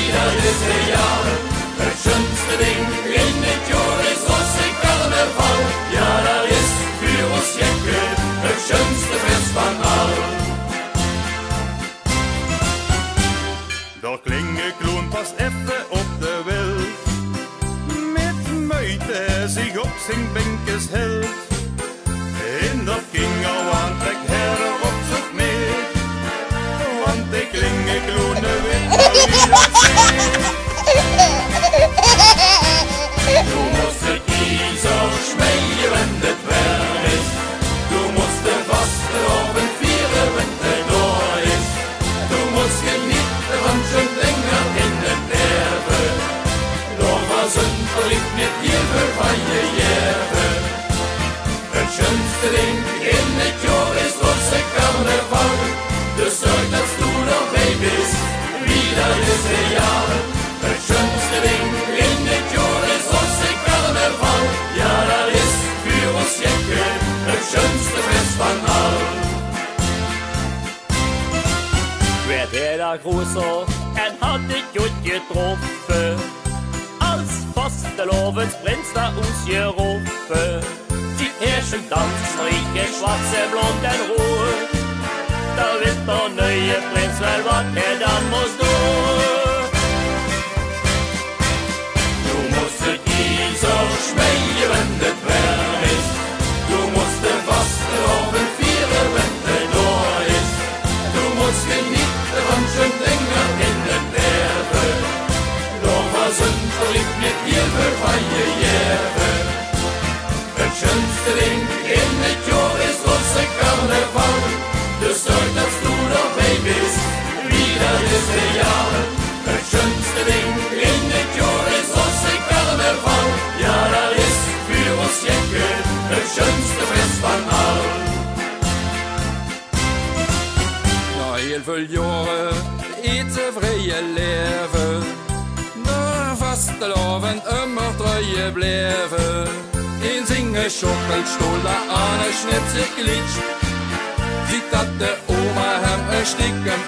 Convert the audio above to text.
wieder disse Jahr. Het schönste Ding in het Jahr ist unser Karneval. Ja, das ist für uns Jäcke het schönste Fest von all. Daar Klingekloon pas effe op de wild, met muite zich op zijn benkes held. En dat ging al aan trek herre op zoek mee, want de Klingekloon weet maar wie dat zee. Du musst het Kieser schmeien, wenn det wär ist. Du musst den Fastelavond vieren, wenn det door ist. Du musst genieten, want schon länger in den Nerven. Doch was sind verliebt mit dir für feine Jährte. Het schönste Ding in het Jahr ist unser Karneval. Das sorgt, dass du dabei bist, wieder diese Jahr. Het schönste Ding in het Jahr ist unser Karneval. Ja, das ist für uns Jäcke het schönste Fest von all. Wer der da großer, hat dich gut getroffen. Als Fastelovensprins da uns gerufen. Die ersten tanzen rieche, schwarze, blonden Ruhe. Da wird der neue Prinz, weil was dann muss du. Du musst het Kieser schmeien, wenn det wär ist. Du musst den Fastelavond vieren, wenn det door ist. Du musst genieten, want schon länger in den Nerven. Doch was sind verliebt mit dir für feine Jährte. Het schönste Ding in het Jahr ist unser Karneval. Das sorgt, dass du dabei bist, wieder diese Jahr. Het schönste Ding in het Jahr ist unser Karneval. Ja, das ist für uns Jäcke het schönste Fest von all. Na heel veel jaren ete vrije leven, na vastelavond immer treue blijven. In zingen schokkelstolen aan een schnipsig glitsch, ziet dat de oma hem een stik hem